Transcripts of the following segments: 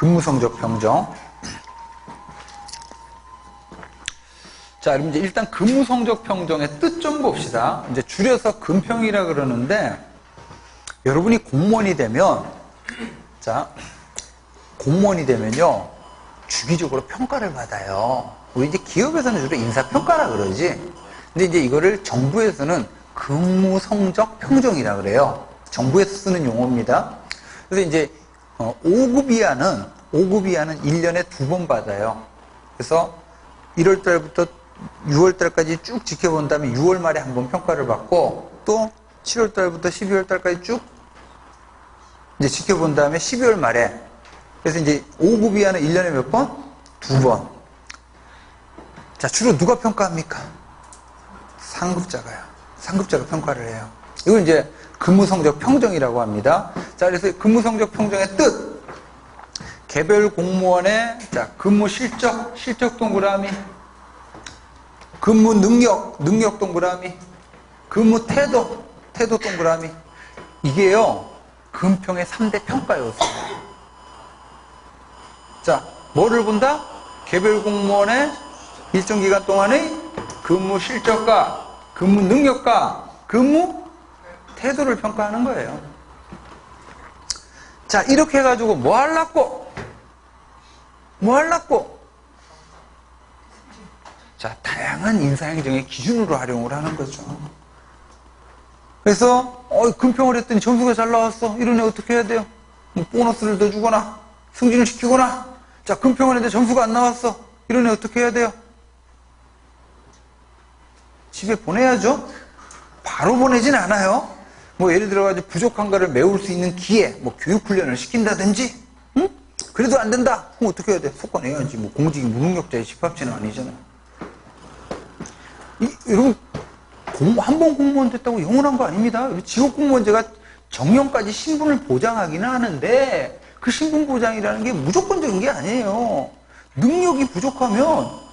근무 성적 평정. 자, 여러분 이제 일단 근무 성적 평정의 뜻 좀 봅시다. 이제 줄여서 근평이라 그러는데, 여러분이 공무원이 되면, 자, 공무원이 되면요, 주기적으로 평가를 받아요. 우리 이제 기업에서는 주로 인사평가라 그러지. 근데 이제 이거를 정부에서는 근무 성적 평정이라 그래요. 정부에서 쓰는 용어입니다. 그래서 이제 5급 이하는 1년에 2번 받아요. 그래서 1월 달부터 6월 달까지 쭉 지켜본 다음에 6월 말에 한 번 평가를 받고, 또 7월 달부터 12월 달까지 쭉 이제 지켜본 다음에 12월 말에, 그래서 이제 5급 이하는 1년에 몇 번? 2번. 자, 주로 누가 평가합니까? 상급자가요. 상급자가 평가를 해요. 이걸 이제 근무성적 평정이라고 합니다. 자, 그래서 근무성적 평정의 뜻. 개별 공무원의, 자, 근무 실적 동그라미. 근무 능력 동그라미. 근무 태도 동그라미. 이게요, 근평의 3대 평가 요소예요. 자, 뭐를 본다? 개별 공무원의 일정 기간 동안의 근무 실적과 근무 능력과 근무 태도를 평가하는 거예요. 자, 이렇게 해가지고 뭐 하려고? 자, 다양한 인사행정의 기준으로 활용을 하는 거죠. 그래서 근평을 했더니 점수가 잘 나왔어. 이런 애 어떻게 해야 돼요? 뭐 보너스를 더 주거나 승진을 시키거나. 자, 근평을 했는데 점수가 안 나왔어. 이런 애 어떻게 해야 돼요? 집에 보내야죠. 바로 보내진 않아요. 뭐 예를 들어가지고 부족한 거를 메울 수 있는 기회, 뭐 교육훈련을 시킨다든지, 응? 그래도 안 된다. 그럼 어떻게 해야 돼? 속아내야지. 뭐 공직이 무능력자의 집합체는 아니잖아요. 여러분, 한 번 공무원 됐다고 영원한 거 아닙니다. 지역공무원제가 정년까지 신분을 보장하기는 하는데, 그 신분 보장이라는 게 무조건적인 게 아니에요. 능력이 부족하면,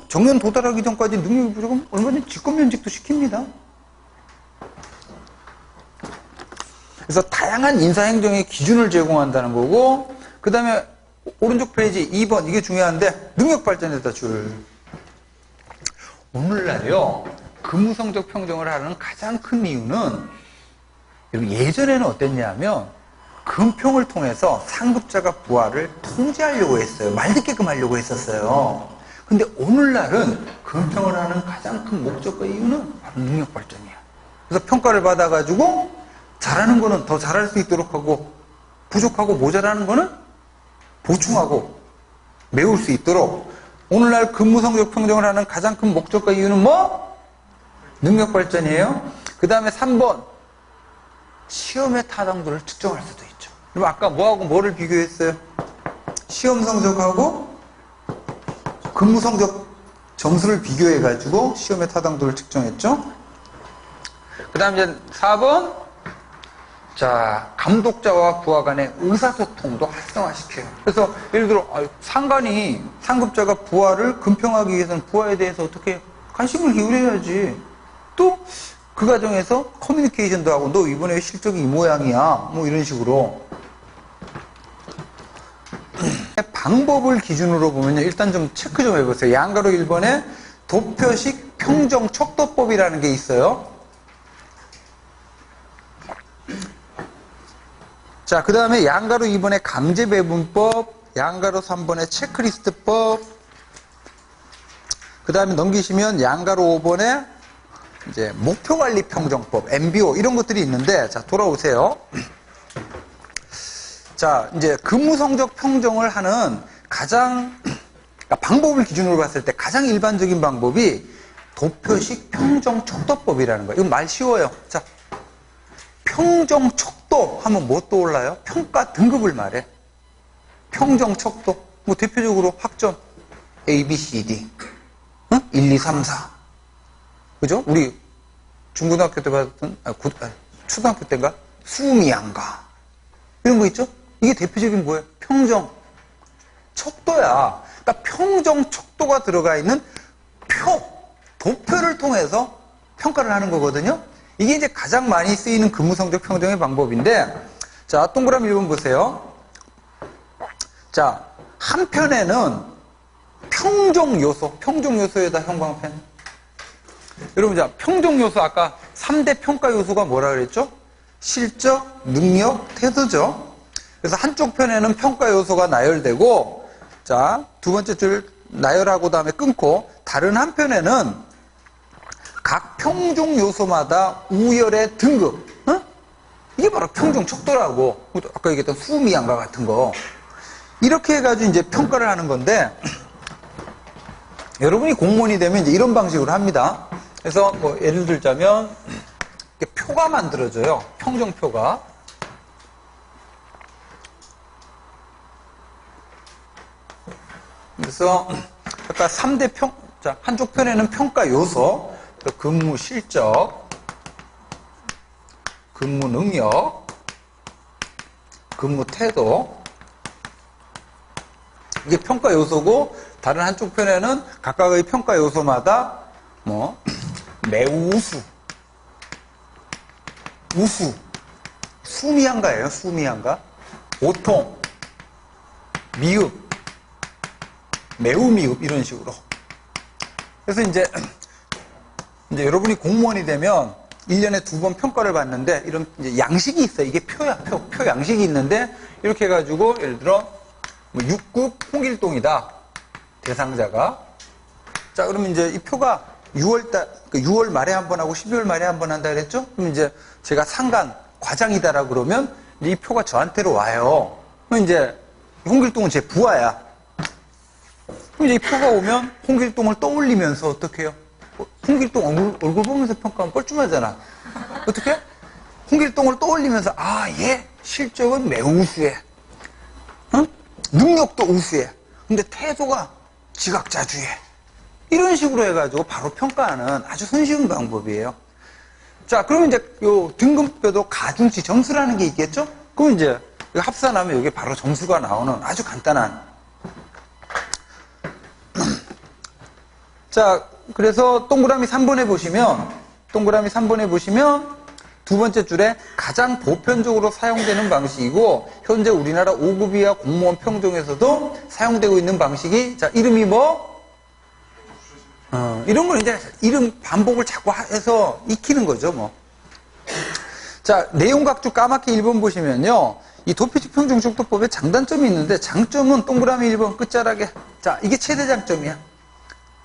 정년 도달하기 전까지 능력이 부족하면 얼마든지 직권면직도 시킵니다. 그래서 다양한 인사행정의 기준을 제공한다는 거고, 그 다음에 오른쪽 페이지 2번, 이게 중요한데, 능력 발전에다 줄. 오늘날요, 근무성적 평정을 하는 가장 큰 이유는, 예전에는 어땠냐면, 근평을 통해서 상급자가 부하를 통제하려고 했어요. 말 듣게끔 하려고 했었어요. 근데 오늘날은 근평을 하는 가장 큰 목적과 이유는 바로 능력 발전이야. 그래서 평가를 받아가지고 잘하는 거는 더 잘할 수 있도록 하고, 부족하고 모자라는 거는 보충하고 메울 수 있도록. 오늘날 근무성적 평정을 하는 가장 큰 목적과 이유는 뭐? 능력 발전이에요. 그 다음에 3번, 시험의 타당도를 측정할 수도 있죠. 그럼 아까 뭐하고 뭐를 비교했어요? 시험 성적하고 근무 성적 점수를 비교해가지고 시험의 타당도를 측정했죠. 그 다음 이제 4번, 자, 감독자와 부하 간의 의사소통도 활성화시켜요. 그래서 예를 들어 상관이, 상급자가 부하를 근평하기 위해서는 부하에 대해서 어떻게 관심을 기울여야지. 또 그 과정에서 커뮤니케이션도 하고, 너 이번에 실적이 이 모양이야, 뭐 이런 식으로. 방법을 기준으로 보면요, 일단 좀 체크 좀 해보세요. 양가로 1번에 도표식 평정 척도법이라는 게 있어요. 자, 그 다음에 양가로 2번에 감제배분법, 양가로 3번에 체크리스트법, 그 다음에 넘기시면 양가로 5번에 이제 목표관리 평정법, MBO 이런 것들이 있는데, 자, 돌아오세요. 자, 이제 근무 성적 평정을 하는 가장, 그러니까 방법을 기준으로 봤을 때 가장 일반적인 방법이 도표식 평정 척도법이라는 거예요. 이건 말 쉬워요. 자, 평정 척도 하면 뭐 떠올라요? 평가 등급을 말해. 평정 척도. 뭐 대표적으로 학점 A, B, C, D. 응? 1, 2, 3, 4. 그죠? 우리 중고등학교 때 받았던, 초등학교 때인가? 수미양가. 이런 거 있죠? 이게 대표적인 뭐예요? 평정 척도야. 그러니까 평정 척도가 들어가 있는 도표를 통해서 평가를 하는 거거든요. 이게 이제 가장 많이 쓰이는 근무 성적 평정의 방법인데, 자, 동그라미 1번 보세요. 자, 한편에는 평종 요소에다 형광펜. 여러분, 자, 평종 요소 아까 3대 평가 요소가 뭐라 그랬죠? 실적, 능력, 태도죠. 그래서 한쪽 편에는 평가 요소가 나열되고, 자, 두 번째 줄 나열하고 다음에 끊고, 다른 한편에는 각 평종 요소마다 우열의 등급, 이게 바로 평종 척도라고. 아까 얘기했던 수미양과 같은 거. 이렇게 해가지고 이제 평가를 하는 건데, 여러분이 공무원이 되면 이제 이런 방식으로 합니다. 그래서 뭐 예를 들자면, 이렇게 표가 만들어져요. 평종표가. 그래서 아까 3대 자, 한쪽 편에는 평가 요소, 근무 실적, 근무 능력, 근무 태도. 이게 평가 요소고, 다른 한쪽 편에는 각각의 평가 요소마다 매우 우수, 수미양가예요. 수미양가, 보통, 미흡, 매우 미흡, 이런 식으로. 그래서 이제 여러분이 공무원이 되면 1년에 2번 평가를 받는데, 이런 이제 양식이 있어요. 이게 표야, 표 양식이 있는데, 이렇게 해가지고, 예를 들어, 6급 홍길동이다. 대상자가. 자, 그러면 이제 이 표가 6월 말에 한 번 하고 12월 말에 한 번 한다 그랬죠? 그럼 이제 제가 상관, 과장이다라고 그러면 이 표가 저한테로 와요. 그럼 이제 홍길동은 제 부하야. 그럼 이제 이 표가 오면 홍길동을 떠올리면서 어떻게 해요? 홍길동 얼굴 보면서 평가하면 뻘쭘하잖아. 어떻게? 홍길동을 떠올리면서, 얘 실적은 매우 우수해. 능력도 우수해. 근데 태도가 지각자주해. 이런 식으로 해가지고 바로 평가하는 아주 손쉬운 방법이에요. 자, 그러면 이제 요 등급표도 가중치 점수라는 게 있겠죠? 그럼 이제 합산하면 여기 바로 점수가 나오는 아주 간단한. 자, 그래서 동그라미 3번에 보시면 두 번째 줄에 가장 보편적으로 사용되는 방식이고, 현재 우리나라 5급 이하 공무원 평종에서도 사용되고 있는 방식이, 자, 이름이 이런 걸 이제 이름 반복을 자꾸 해서 익히는 거죠, 뭐. 자, 내용 각주 까맣게 1번 보시면요. 이 도피지 평종 척도법에 장단점이 있는데, 장점은 동그라미 1번 끝자락에, 자, 이게 최대 장점이야.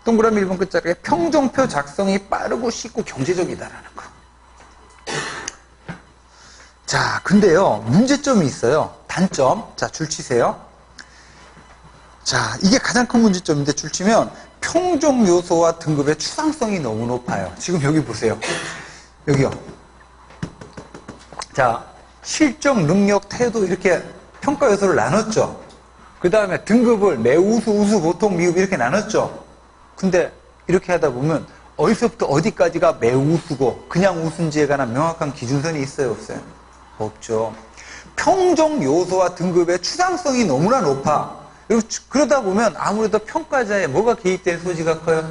동그라미 1번 끝자락에 평종표 작성이 빠르고 쉽고 경제적이다라는 거. 자, 근데요, 문제점이 있어요. 단점. 자, 줄 치세요. 자, 이게 가장 큰 문제점인데, 줄 치면 평종 요소와 등급의 추상성이 너무 높아요. 지금 여기 보세요. 여기요. 자, 실적, 능력, 태도 이렇게 평가 요소를 나눴죠. 그 다음에 등급을 매우 우수, 보통, 미흡 이렇게 나눴죠. 근데 이렇게 하다 보면 어디서부터 어디까지가 매우 우수고 그냥 우수인지에 관한 명확한 기준선이 있어요, 없어요? 없죠. 평종 요소와 등급의 추상성이 너무나 높아. 그러다 보면 아무래도 평가자에 뭐가 개입될 소지가 커요?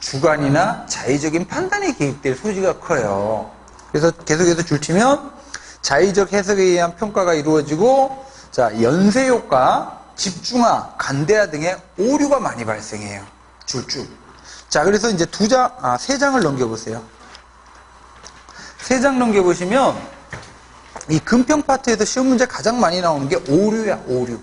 주관이나 자의적인 판단이 개입될 소지가 커요. 그래서 계속해서 줄치면 자의적 해석에 의한 평가가 이루어지고, 자, 연쇄효과, 집중화, 간대화 등의 오류가 많이 발생해요. 줄쭉. 자, 그래서 이제 세 장을 넘겨보세요. 3장 넘겨보시면, 이 금평 파트에서 시험 문제 가장 많이 나오는 게 오류야, 오류.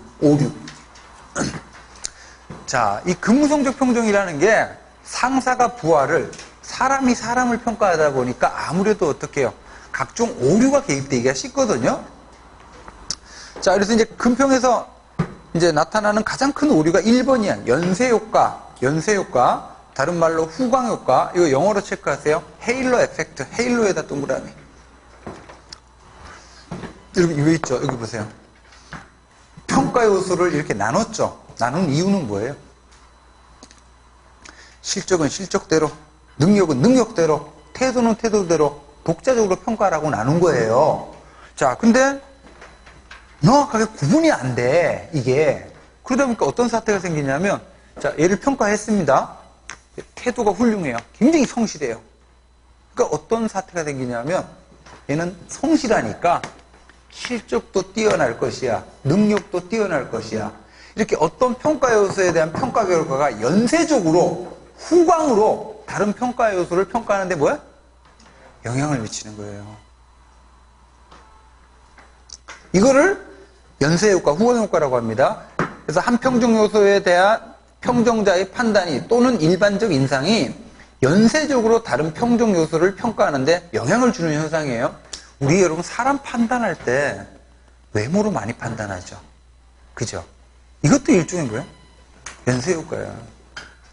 자, 이 근무성적 평종이라는 게 상사가 부하를, 사람이 사람을 평가하다 보니까 아무래도 어떻게 해요? 각종 오류가 개입되기가 쉽거든요. 자, 그래서 이제 금평에서 이제 나타나는 가장 큰 오류가 1번이야. 연쇄효과. 다른 말로 후광효과. 이거 영어로 체크하세요. 헤일로 에펙트. 헤일로에다 동그라미. 여러분, 이거 있죠? 여기 보세요. 평가 요소를 이렇게 나눴죠. 나눈 이유는 뭐예요? 실적은 실적대로, 능력은 능력대로, 태도는 태도대로 독자적으로 평가라고 나눈 거예요. 자, 근데 명확하게 구분이 안 돼, 이게. 그러다 보니까 어떤 사태가 생기냐면, 자, 얘를 평가했습니다. 태도가 훌륭해요. 굉장히 성실해요. 그러니까 어떤 사태가 생기냐면, 얘는 성실하니까 실적도 뛰어날 것이야. 능력도 뛰어날 것이야. 이렇게 어떤 평가 요소에 대한 평가 결과가 연쇄적으로 후광으로 다른 평가 요소를 평가하는데 뭐야? 영향을 미치는 거예요. 이거를 연쇄효과, 후광효과라고 합니다. 그래서 한 평정 요소에 대한 평정자의 판단이 또는 일반적 인상이 연쇄적으로 다른 평정 요소를 평가하는데 영향을 주는 현상이에요. 우리 여러분 사람 판단할 때 외모로 많이 판단하죠. 그죠? 이것도 일종의 뭐예요? 연쇄효과예요.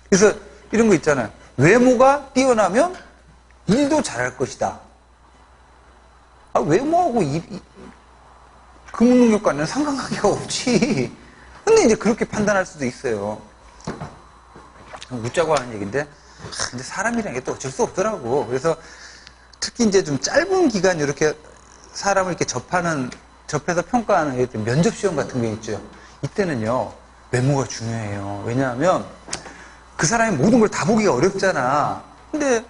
그래서 이런 거 있잖아요. 외모가 뛰어나면 일도 잘할 것이다. 외모하고 근무능력과는 상관관계가 없지. 근데 이제 그렇게 판단할 수도 있어요. 웃자고 하는 얘기인데, 근데 사람이라는 게 또 어쩔 수 없더라고. 그래서 특히 이제 좀 짧은 기간 이렇게 사람을 이렇게 접해서 평가하는 면접시험 같은 게 있죠. 이때는요, 외모가 중요해요. 왜냐하면 그 사람이 모든 걸 다 보기가 어렵잖아. 근데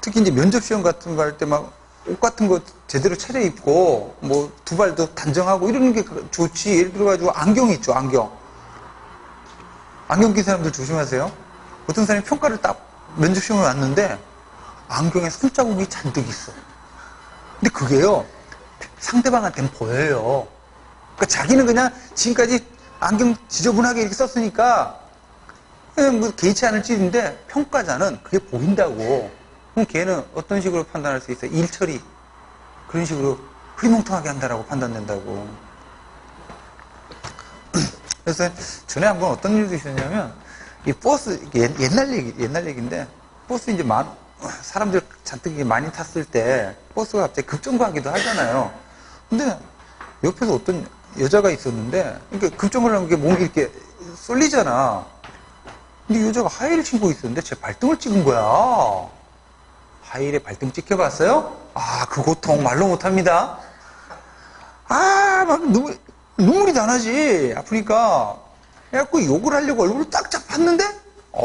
특히 이제 면접시험 같은 거 할 때 막 옷 같은 거 제대로 차려입고, 뭐, 두 발도 단정하고 이러는 게 좋지. 예를 들어가지고 안경이 있죠, 안경. 안경 낀 사람들 조심하세요. 어떤 사람이 평가를 딱 면접시험에 왔는데, 안경에 손자국이 잔뜩 있어. 근데 그게요, 상대방한테는 보여요. 그러니까 자기는 그냥 지금까지 안경 지저분하게 이렇게 썼으니까, 그냥 뭐 개의치 않을 일인데, 평가자는 그게 보인다고. 그럼 걔는 어떤 식으로 판단할 수 있어요? 일처리. 그런 식으로 흐리멍텅하게 한다라고 판단된다고. 그래서 전에 한번 어떤 일도 있었냐면, 이 버스, 옛날 얘기인데, 버스 이제 사람들 잔뜩 많이 탔을 때, 버스가 갑자기 급정거하기도 하잖아요. 근데 옆에서 어떤 여자가 있었는데, 그러니까 급정거를 하면 몸이 이렇게 쏠리잖아. 근데 여자가 하이힐을 신고 있었는데, 제 발등을 찍은 거야. 하이힐에 발등 찍혀봤어요? 그 고통 말로 못합니다. 막 눈물이 다 나지. 아프니까. 그래갖고 욕을 하려고 얼굴을 쫙쫙 봤는데,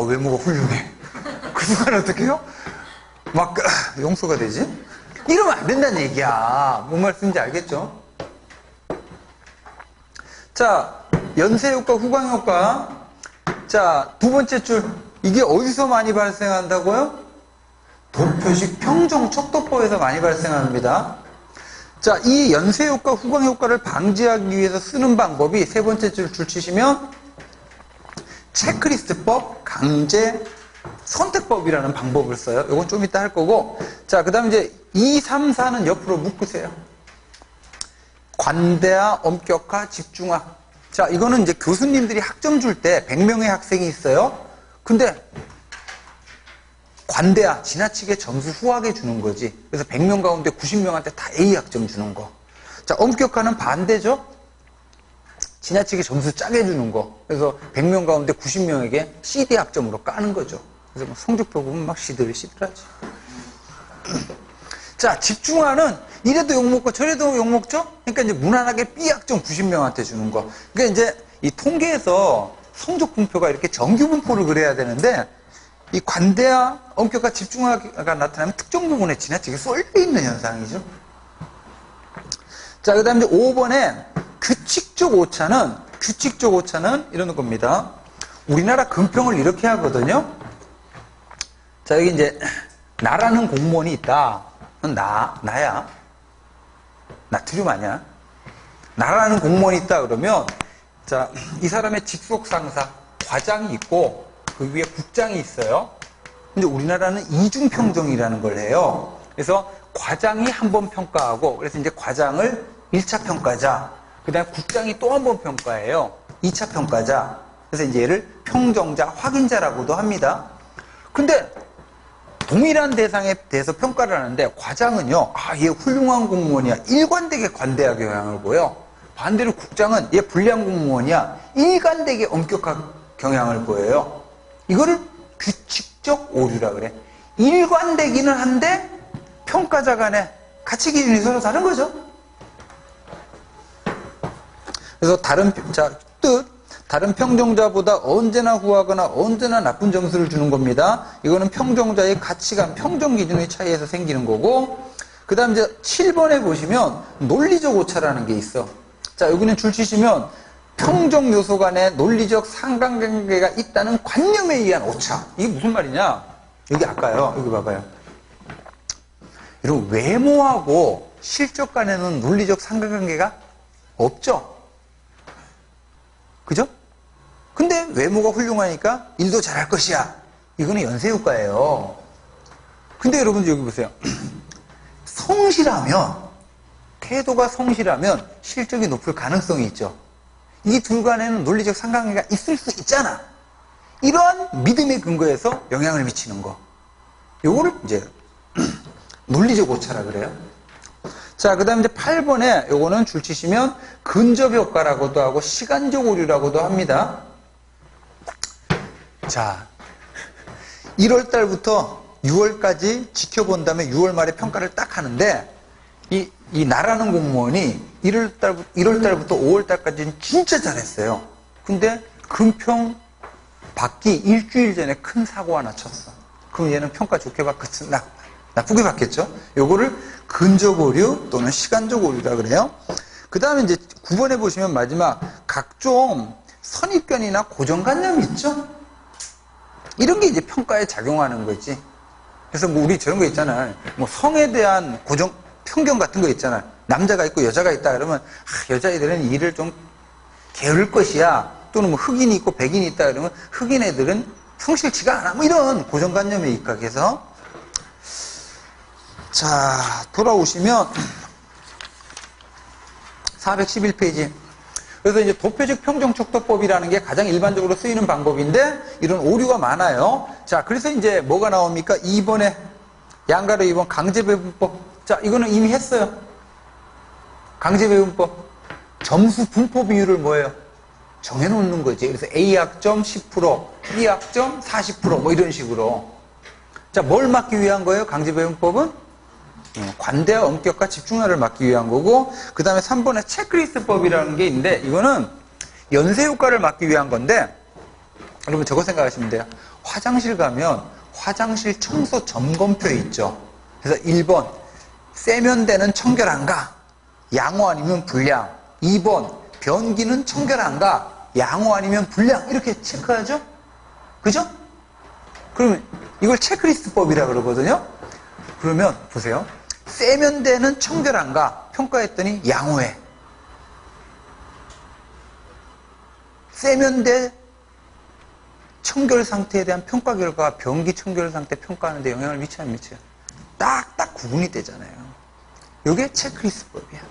외모가 훌륭해. 그 순간 어떻게 해요? 막, 용서가 되지? 이러면 안 된다는 얘기야. 뭔 말씀인지 알겠죠? 자, 연쇄효과, 후광효과. 자, 두 번째 줄. 이게 어디서 많이 발생한다고요? 도표식 평정 척도법에서 많이 발생합니다. 자, 이 연쇄효과, 후광효과를 방지하기 위해서 쓰는 방법이 세 번째 줄 치시면 체크리스트법, 강제 선택법이라는 방법을 써요. 이건 좀 이따 할 거고. 자, 그 다음에 이제 2, 3, 4는 옆으로 묶으세요. 관대화, 엄격화, 집중화. 자, 이거는 이제 교수님들이 학점 줄 때 100명의 학생이 있어요. 근데 관대화, 지나치게 점수 후하게 주는 거지. 그래서 100명 가운데 90명한테 다 A 학점 주는 거. 자, 엄격화는 반대죠? 지나치게 점수 짜게 주는 거. 그래서 100명 가운데 90명에게 CD 학점으로 까는 거죠. 그래서 성적표 보면 막 시들시들하지. 자, 집중화는 이래도 욕먹고 저래도 욕먹죠? 그러니까 이제 무난하게 B 학점 90명한테 주는 거. 그러니까 이제 이 통계에서 성적 분포가 이렇게 정규 분포를 그려야 되는데, 이 관대화, 엄격화, 집중화가 나타나면 특정 부분에 지나치게 쏠려있는 현상이죠. 자, 그 다음에 이제 5번에 규칙적 오차는 이러는 겁니다. 우리나라 금평을 이렇게 하거든요. 자, 여기 이제 나라는 공무원이 있다. 나야. 나트륨 아니야. 나라는 공무원이 있다 그러면, 자, 이 사람의 직속 상사, 과장이 있고, 그 위에 국장이 있어요. 근데 우리나라는 이중평정이라는 걸 해요. 그래서 과장이 한 번 평가하고, 그래서 이제 과장을 1차 평가자, 그 다음에 국장이 또 한 번 평가해요. 2차 평가자. 그래서 이제 얘를 평정자, 확인자라고도 합니다. 근데 동일한 대상에 대해서 평가를 하는데, 과장은요, 얘 훌륭한 공무원이야. 일관되게 관대하게 영향을 보여. 반대로 국장은 얘 불량 공무원이야. 일관되게 엄격한 경향을 보여요. 이거를 규칙적 오류라 그래. 일관되기는 한데 평가자 간에 가치 기준이 서로 다른 거죠. 그래서 다른 평정자보다 언제나 후하거나 언제나 나쁜 점수를 주는 겁니다. 이거는 평정자의 가치관, 평정 기준의 차이에서 생기는 거고, 그 다음 이제 7번에 보시면 논리적 오차라는 게 있어. 자, 여기는 줄 치시면 평정 요소 간의 논리적 상관관계가 있다는 관념에 의한 오차. 이게 무슨 말이냐? 여기 아까요. 여기 봐봐요. 이런 외모하고 실적 간에는 논리적 상관관계가 없죠. 그죠? 근데 외모가 훌륭하니까 일도 잘할 것이야. 이거는 연쇄효과예요. 근데 여러분 여기 보세요. 성실하면, 태도가 성실하면 실적이 높을 가능성이 있죠. 이 둘 간에는 논리적 상관관계가 있을 수 있잖아. 이러한 믿음의 근거에서 영향을 미치는 거. 요거를 이제 논리적 오차라 그래요. 자, 그 다음에 이제 8번에 요거는 줄 치시면 근접 효과라고도 하고 시간적 오류라고도 합니다. 자, 1월 달부터 6월까지 지켜본 다음에 6월 말에 평가를 딱 하는데 이 나라는 공무원이 1월 달부터 5월 달까지는 진짜 잘했어요. 근데 금평 받기 일주일 전에 큰 사고 하나 쳤어. 그럼 얘는 평가 좋게 받겠지? 나쁘게 받겠죠? 요거를 근접 오류 또는 시간적 오류라 그래요. 그 다음에 이제 9번에 보시면 마지막 각종 선입견이나 고정관념이 있죠? 이런 게 이제 평가에 작용하는 거지. 그래서 뭐 우리 저런 거 있잖아요. 뭐 성에 대한 편견 같은 거 있잖아요. 남자가 있고 여자가 있다 그러면 여자애들은 일을 좀 게으를 것이야. 또는 뭐 흑인이 있고 백인이 있다 그러면 흑인 애들은 성실치가 않아. 뭐 이런 고정관념에 입각해서 자, 돌아오시면 411페이지. 그래서 이제 도표적 평정척도법이라는 게 가장 일반적으로 쓰이는 방법인데 이런 오류가 많아요. 자, 그래서 이제 뭐가 나옵니까? 2번에 양가로 2번 강제배분법. 자, 이거는 이미 했어요. 강제배분법. 점수 분포 비율을 뭐예요? 정해놓는 거지. 그래서 A학점 10%, B학점 40%뭐 이런 식으로. 자, 뭘 막기 위한 거예요? 강제배분법은? 관대와 엄격과 집중화를 막기 위한 거고, 그 다음에 3번에 체크리스트법이라는 게 있는데 이거는 연쇄효과를 막기 위한 건데, 여러분 저거 생각하시면 돼요. 화장실 가면 화장실 청소 점검표 있죠. 그래서 1번 세면대는 청결한가? 양호 아니면 불량. 2번 변기는 청결한가? 양호 아니면 불량. 이렇게 체크하죠? 그죠? 그러면 이걸 체크리스트법이라 그러거든요. 그러면 보세요. 세면대는 청결한가? 평가했더니 양호해. 세면대 청결 상태에 대한 평가 결과가 변기 청결 상태 평가하는데 영향을 미쳐요, 안 미쳐요? 딱딱 구분이 되잖아요. 이게 체크리스트법이야.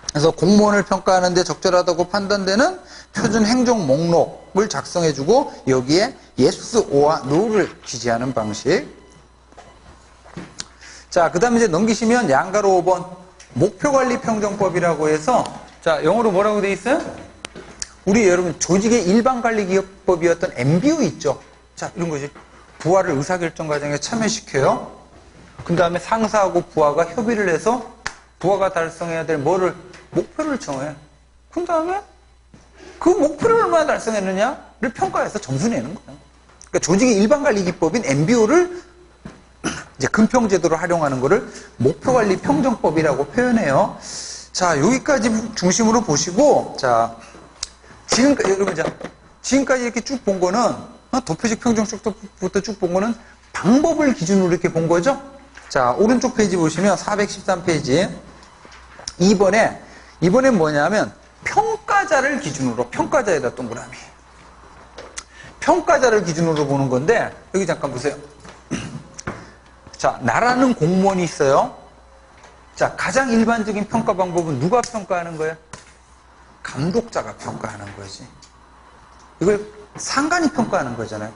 그래서 공무원을 평가하는데 적절하다고 판단되는 표준 행정 목록을 작성해주고 여기에 yes, or와 no를 지지하는 방식. 자, 그 다음에 이제 넘기시면 양가로 5번 목표관리평정법이라고 해서, 자, 영어로 뭐라고 돼 있어요? 우리 여러분 조직의 일반관리기업법이었던 MBO 있죠? 자, 이런 거지. 부하를 의사결정 과정에 참여시켜요. 그 다음에 상사하고 부하가 협의를 해서 부하가 달성해야 될 뭐를, 목표를 정해. 그 다음에 그 목표를 얼마나 달성했느냐를 평가해서 점수 내는 거예요. 그러니까 조직의 일반관리기법인 MBO를 이제 금평제도로 활용하는 거를 목표관리 평정법이라고 표현해요. 자, 여기까지 중심으로 보시고, 자, 지금까지, 여러분, 자, 지금까지 이렇게 쭉 본 거는, 도표적 평정척도부터 쭉 본 거는 방법을 기준으로 이렇게 본 거죠? 자, 오른쪽 페이지 보시면 413페이지. 이번엔 뭐냐면, 평가자를 기준으로, 평가자에다 동그라미. 평가자를 기준으로 보는 건데, 여기 잠깐 보세요. 자, 나라는 공무원이 있어요. 자, 가장 일반적인 평가 방법은 누가 평가하는 거예요? 감독자가 평가하는 거지. 이걸 상관이 평가하는 거잖아요.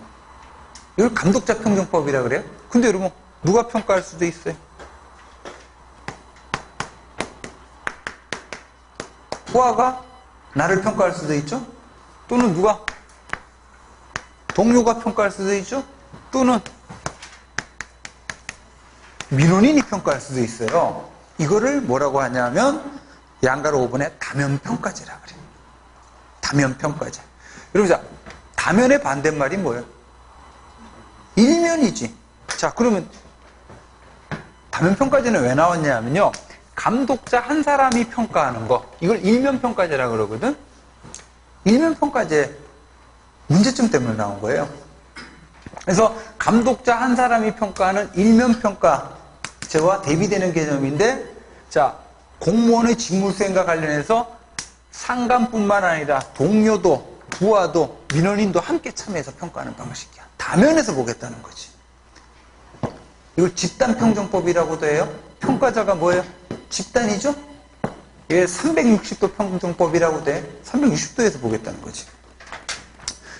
이걸 감독자 평정법이라 그래요? 근데 여러분, 누가 평가할 수도 있어요? 부하가 나를 평가할 수도 있죠? 또는 누가? 동료가 평가할 수도 있죠? 또는 민원인이 평가할 수도 있어요. 이거를 뭐라고 하냐면 양가로 5번에 다면평가제라 그래요. 다면평가제. 여러분, 자, 다면의 반대말이 뭐예요? 일면이지. 자, 그러면 다면평가제는 왜 나왔냐면요. 감독자 한 사람이 평가하는 거, 이걸 일면평가제라고 그러거든. 일면평가제 문제점 때문에 나온 거예요. 그래서 감독자 한 사람이 평가하는 일면평가제와 대비되는 개념인데, 자, 공무원의 직무수행과 관련해서 상관뿐만 아니라 동료도, 부하도, 민원인도 함께 참여해서 평가하는 방식이야. 다면에서 보겠다는 거지. 이걸 집단평정법이라고도 해요. 평가자가 뭐예요? 집단이죠? 이게 360도 평정법이라고도 해. 360도에서 보겠다는 거지.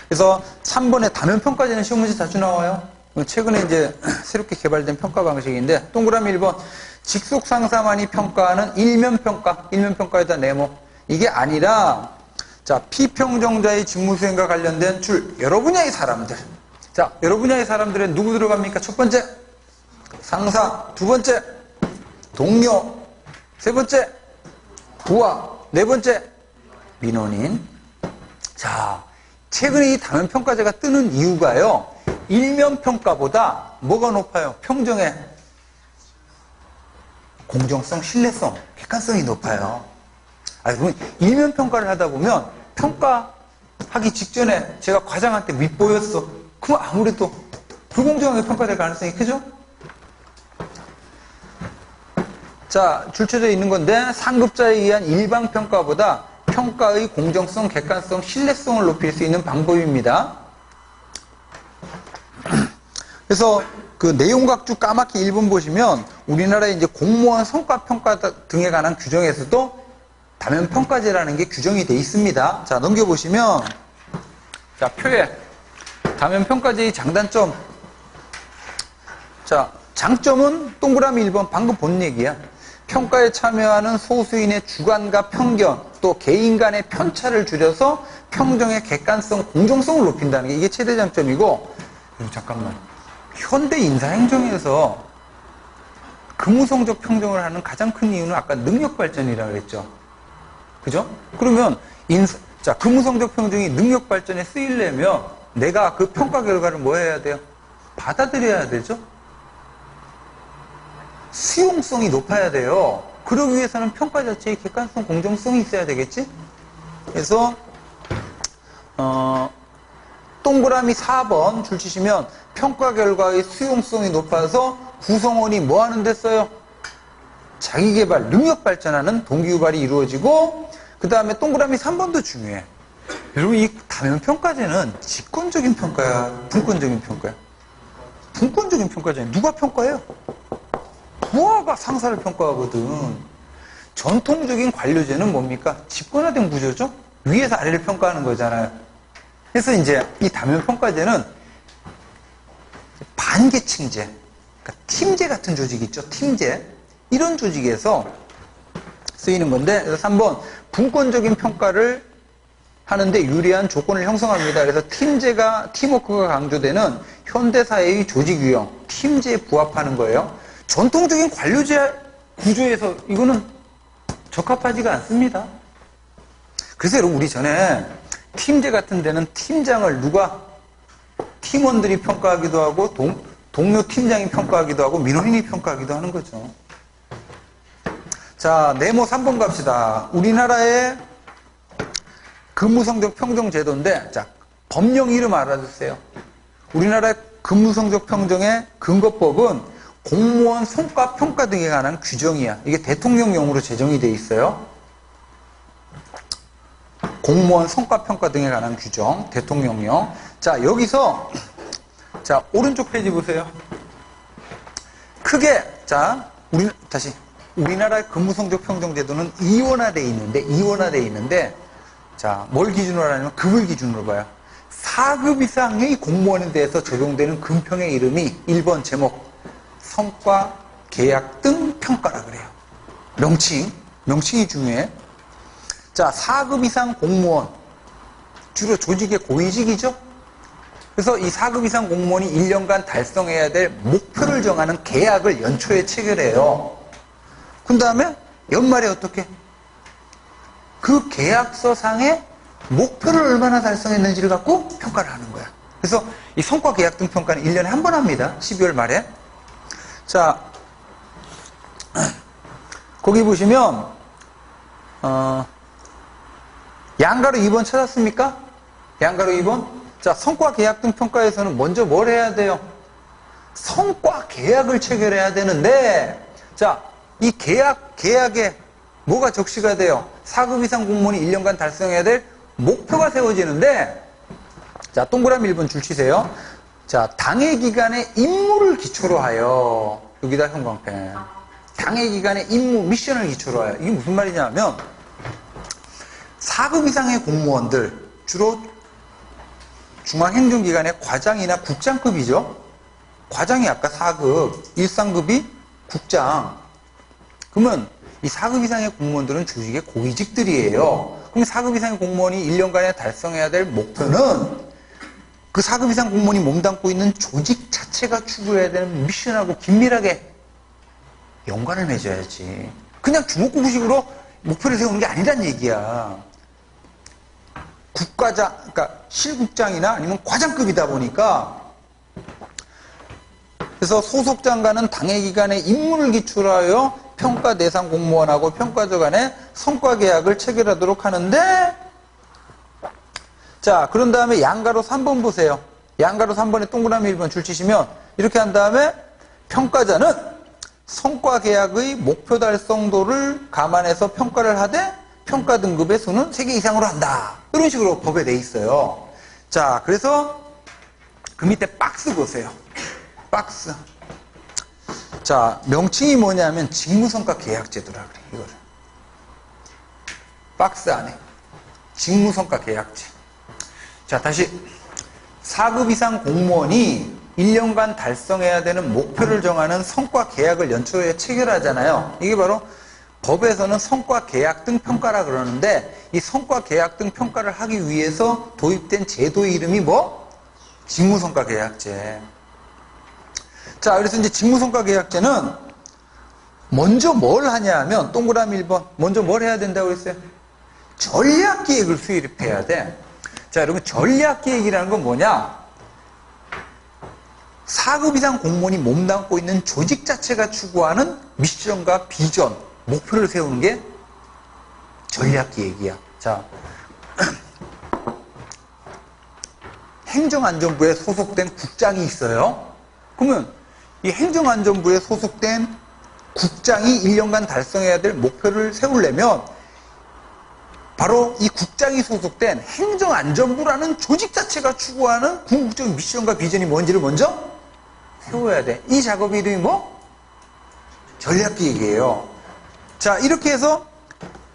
그래서 3번에 다면평가제는 시험 문제 자주 나와요. 최근에 이제 새롭게 개발된 평가 방식인데, 동그라미 1번, 직속상사만이 평가하는 일면평가, 일면평가에다 네모. 이게 아니라, 자, 피평정자의 직무수행과 관련된 여러 분야의 사람들. 자, 여러 분야의 사람들은 누구 들어갑니까? 첫 번째, 상사. 두 번째, 동료. 세 번째, 부하. 네 번째, 민원인. 자, 최근에 이 다면평가제가 뜨는 이유가요, 일면평가보다 뭐가 높아요? 평정의 공정성, 신뢰성, 객관성이 높아요. 그럼 일면평가를 하다 보면 평가하기 직전에 제가 과장한테 윗보였어. 그럼 아무래도 불공정하게 평가될 가능성이 크죠? 자, 줄쳐져 있는 건데, 상급자에 의한 일방평가보다 평가의 공정성, 객관성, 신뢰성을 높일 수 있는 방법입니다. 그래서 그 내용각주 까맣게 1번 보시면 우리나라의 이제 공무원 성과평가 등에 관한 규정에서도 다면평가제라는 게 규정이 되어 있습니다. 자, 넘겨보시면, 자, 표에 다면평가제의 장단점. 자, 장점은 동그라미 1번 방금 본 얘기야. 평가에 참여하는 소수인의 주관과 편견, 또 개인 간의 편차를 줄여서 평정의 객관성, 공정성을 높인다는 게 이게 최대 장점이고, 잠깐만. 현대 인사행정에서 근무성적 평정을 하는 가장 큰 이유는 아까 능력 발전이라고 그랬죠. 그죠? 그러면 자, 근무성적 평정이 능력 발전에 쓰이려면 내가 그 평가 결과를 뭐 해야 돼요? 받아들여야 되죠? 수용성이 높아야 돼요. 그러기 위해서는 평가 자체의 객관성, 공정성이 있어야 되겠지? 그래서 동그라미 4번 줄 치시면 평가 결과의 수용성이 높아서 구성원이 뭐 하는 데 써요? 자기개발, 능력 발전하는 동기유발이 이루어지고, 그 다음에 동그라미 3번도 중요해. 여러분, 이 다면평가제는 직권적인 평가야, 분권적인 평가야? 분권적인 평가제는 누가 평가해요? 부하가 상사를 평가하거든. 전통적인 관료제는 뭡니까? 집권화된 구조죠? 위에서 아래를 평가하는 거잖아요. 그래서 이제 이 다면평가제는 반계층제, 그러니까 팀제 같은 조직이 있죠. 팀제. 이런 조직에서 쓰이는 건데, 그래서 3번, 분권적인 평가를 하는데 유리한 조건을 형성합니다. 그래서 팀워크가 강조되는 현대사회의 조직 유형, 팀제에 부합하는 거예요. 전통적인 관료제 구조에서 이거는 적합하지가 않습니다. 그래서 여러분, 우리 전에 팀제 같은 데는 팀장을 팀원들이 평가하기도 하고, 동료 팀장이 평가하기도 하고, 민원인이 평가하기도 하는 거죠. 자, 네모 3번 갑시다. 우리나라의 근무성적 평정제도인데, 자, 법령 이름 알아주세요. 우리나라의 근무성적 평정의 근거법은 공무원 성과 평가 등에 관한 규정이야. 이게 대통령령으로 제정이 돼 있어요. 공무원 성과 평가 등에 관한 규정, 대통령령. 자, 여기서, 자, 오른쪽 페이지 보세요. 크게, 자, 우리나라의 근무성적 평정제도는 이원화되어 있는데, 자, 뭘 기준으로 하냐면 급을 기준으로 봐요. 4급 이상의 공무원에 대해서 적용되는 금평의 이름이 1번 제목, 성과, 계약 등 평가라 그래요. 명칭이 중요해. 자, 4급 이상 공무원, 주로 조직의 고위직이죠? 그래서 이 4급 이상 공무원이 1년간 달성해야 될 목표를 정하는 계약을 연초에 체결해요. 그 다음에 연말에 어떻게? 그 계약서상의 목표를 얼마나 달성했는지를 갖고 평가를 하는 거야. 그래서 이 성과 계약 등 평가는 1년에 한 번 합니다. 12월 말에. 자, 거기 보시면 양가로 2번 찾았습니까? 양가로 2번. 자, 성과 계약 등 평가에서는 먼저 뭘 해야 돼요? 성과 계약을 체결해야 되는데, 자, 이 계약에 뭐가 적시가 돼요? 4급 이상 공무원이 1년간 달성해야 될 목표가 세워지는데, 자, 동그라미 1번 줄 치세요. 자, 당해 기간의 임무를 기초로 하여, 여기다 형광펜. 당해 기간의 임무, 미션을 기초로 하여. 이게 무슨 말이냐면, 4급 이상의 공무원들, 주로 중앙행정기관의 과장이나 국장급이죠. 과장이 아까 4급, 1상급이 국장. 그러면 이 4급 이상의 공무원들은 조직의 고위직들이에요. 그럼 4급 이상의 공무원이 1년간에 달성해야 될 목표는 그 4급 이상 공무원이 몸담고 있는 조직 자체가 추구해야 되는 미션하고 긴밀하게 연관을 맺어야지. 그냥 주먹구구식으로 목표를 세우는 게 아니란 얘기야. 국과장, 그러니까 실국장이나 아니면 과장급이다 보니까, 그래서 소속 장관은 당해 기간의 임무를 기초로 하여 평가 대상 공무원하고 평가자 간의 성과 계약을 체결하도록 하는데, 자, 그런 다음에 양가로 3번 보세요. 양가로 3번에 동그라미 1번 줄 치시면 이렇게 한 다음에 평가자는 성과 계약의 목표 달성도를 감안해서 평가를 하되 평가 등급의 수는 3개 이상으로 한다. 이런 식으로 법에 돼 있어요. 자, 그래서 그 밑에 박스 보세요. 박스. 자, 명칭이 뭐냐면 직무성과 계약제도라 그래, 이거를. 박스 안에. 직무성과 계약제. 자, 다시. 4급 이상 공무원이 1년간 달성해야 되는 목표를 정하는 성과 계약을 연초에 체결하잖아요. 이게 바로 법에서는 성과 계약 등 평가라 그러는데, 이 성과 계약 등 평가를 하기 위해서 도입된 제도의 이름이 뭐? 직무성과 계약제. 자, 그래서 이제 직무성과 계약제는 먼저 뭘 하냐 하면, 동그라미 1번, 먼저 뭘 해야 된다고 했어요? 전략기획을 수립해야 돼. 자, 여러분, 전략기획이라는 건 뭐냐? 4급 이상 공무원이 몸담고 있는 조직 자체가 추구하는 미션과 비전, 목표를 세우는 게 전략기획이야. 자, 행정안전부에 소속된 국장이 있어요. 그러면 이 행정안전부에 소속된 국장이 1년간 달성해야 될 목표를 세우려면 바로 이 국장이 소속된 행정안전부라는 조직 자체가 추구하는 궁극적 미션과 비전이 뭔지를 먼저 세워야 돼. 이 작업 이름이 뭐? 전략기획이에요. 자, 이렇게 해서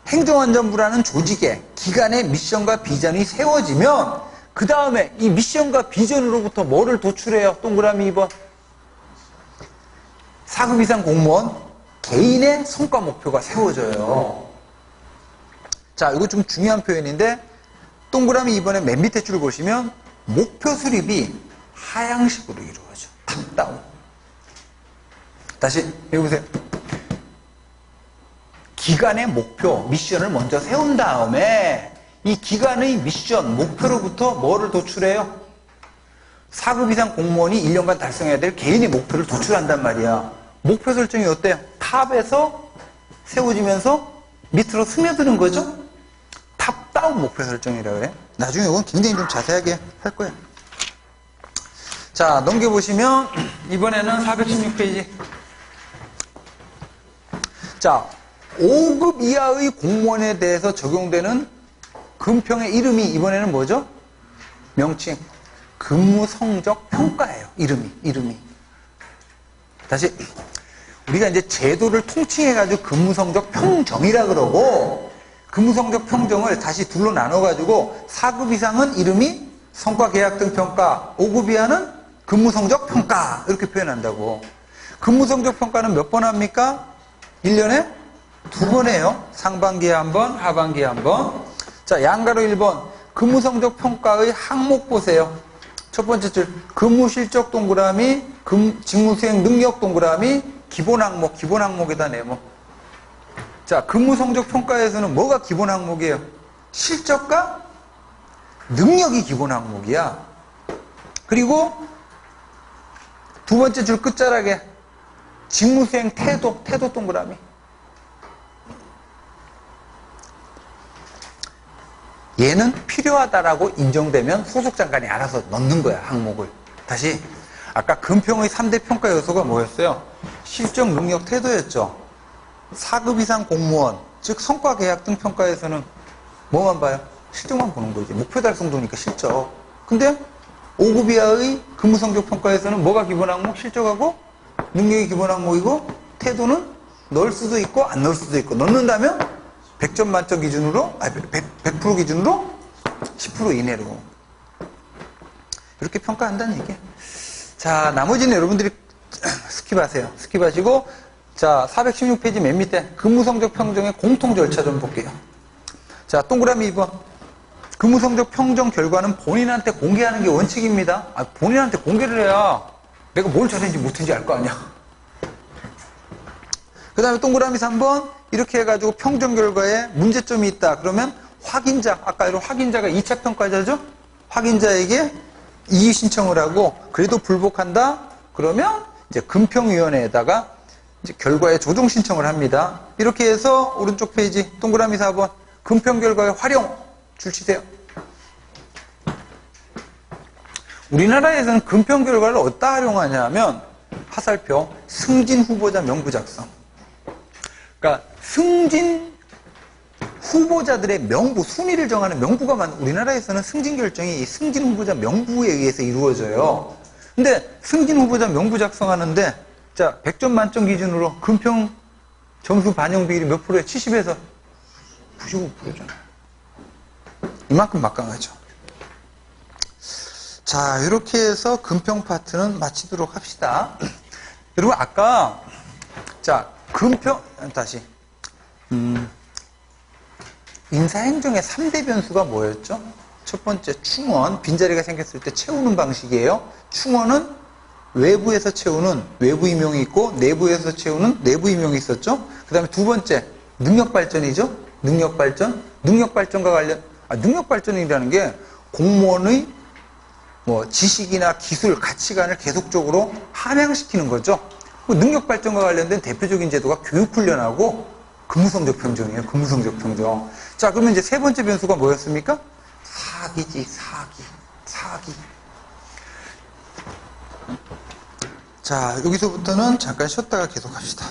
행정안전부라는 조직의 기관의 미션과 비전이 세워지면 그 다음에 이 미션과 비전으로부터 뭐를 도출해요? 동그라미 2번. 4급 이상 공무원 개인의 성과 목표가 세워져요. 자, 이거 좀 중요한 표현인데 동그라미 2번에 맨 밑에 줄 보시면 목표 수립이 하향식으로 이루어져. 탑다운. 다시 읽어보세요. 기관의 목표, 미션을 먼저 세운 다음에 이 기관의 미션, 목표로부터 뭐를 도출해요? 4급 이상 공무원이 1년간 달성해야 될 개인의 목표를 도출한단 말이야. 목표 설정이 어때요? 탑에서 세워지면서 밑으로 스며드는 거죠? 탑다운 목표 설정이라고 그래. 나중에 이건 굉장히 좀 자세하게 할 거예요. 자, 넘겨보시면 이번에는 416페이지. 자, 5급 이하의 공무원에 대해서 적용되는 금평의 이름이 이번에는 뭐죠? 명칭. 근무 성적 평가예요. 이름이. 다시. 우리가 이제 제도를 통칭해가지고 근무 성적 평정이라 그러고, 근무 성적 평정을 다시 둘로 나눠가지고 4급 이상은 이름이 성과 계약 등 평가, 5급 이하는 근무 성적 평가 이렇게 표현한다고. 근무 성적 평가는 몇 번 합니까? 1년에 2번 해요. 상반기에 한 번, 하반기에 한 번. 자, 양가로 1번 근무 성적 평가의 항목 보세요. 첫 번째 줄 근무 실적 동그라미, 직무 수행 능력 동그라미, 기본 항목에다 네모. 자, 근무 성적 평가에서는 뭐가 기본 항목이에요? 실적과 능력이 기본 항목이야. 그리고 두 번째 줄 끝자락에 직무 수행 태도 동그라미. 얘는 필요하다라고 인정되면 소속장관이 알아서 넣는 거야, 항목을. 다시, 아까 금평의 3대 평가 요소가 뭐였어요? 실적, 능력, 태도였죠. 4급 이상 공무원, 즉 성과 계약 등 평가에서는 뭐만 봐요? 실적만 보는 거지. 목표 달성도니까 실적. 근데 5급 이하의 근무 성적 평가에서는 뭐가 기본 항목? 실적하고 능력이 기본 항목이고, 태도는 넣을 수도 있고 안 넣을 수도 있고, 넣는다면 100점 만점 기준으로, 100% 기준으로 10% 이내로 이렇게 평가한다는 얘기예요. 자, 나머지는 여러분들이 스킵하세요. 스킵하시고, 자, 416페이지 맨 밑에 근무 성적 평정의 공통 절차 좀 볼게요. 자, 동그라미 2번. 근무 성적 평정 결과는 본인한테 공개하는 게 원칙입니다. 본인한테 공개를 해야 내가 뭘 잘했는지 못했는지 알 거 아니야. 그 다음에 동그라미 3번. 이렇게 해가지고 평정 결과에 문제점이 있다. 그러면 확인자, 아까 이런 확인자가 2차 평가자죠? 확인자에게 이의 신청을 하고, 그래도 불복한다? 그러면 이제 금평위원회에다가 이제 결과에 조정 신청을 합니다. 이렇게 해서 오른쪽 페이지 동그라미 4번. 금평 결과의 활용 줄 치세요. 우리나라에서는 금평 결과를 어디다 활용하냐면 화살표 승진 후보자 명부 작성. 그러니까 승진 후보자들의 명부, 순위를 정하는 명부가 우리나라에서는 승진 결정이 승진 후보자 명부에 의해서 이루어져요. 근데 승진 후보자 명부 작성하는데, 자, 100점 만점 기준으로 금평 점수 반영 비율이 몇 프로예요? 70에서 95%잖아요. 이만큼 막강하죠. 자, 이렇게 해서 금평 파트는 마치도록 합시다. 여러분, 아까, 자, 다시. 인사행정의 3대 변수가 뭐였죠? 첫 번째, 충원. 빈자리가 생겼을 때 채우는 방식이에요. 충원은 외부에서 채우는 외부 임용이 있고, 내부에서 채우는 내부 임용이 있었죠? 그 다음에 두 번째, 능력 발전이죠? 능력 발전. 능력 발전과 능력 발전이라는 게 공무원의 지식이나 기술, 가치관을 계속적으로 함양시키는 거죠. 능력 발전과 관련된 대표적인 제도가 교육훈련하고 근무성적 평정이에요. 근무성적 평정. 자, 그러면 이제 세 번째 변수가 뭐였습니까? 사기. 자, 여기서부터는 잠깐 쉬었다가 계속합시다.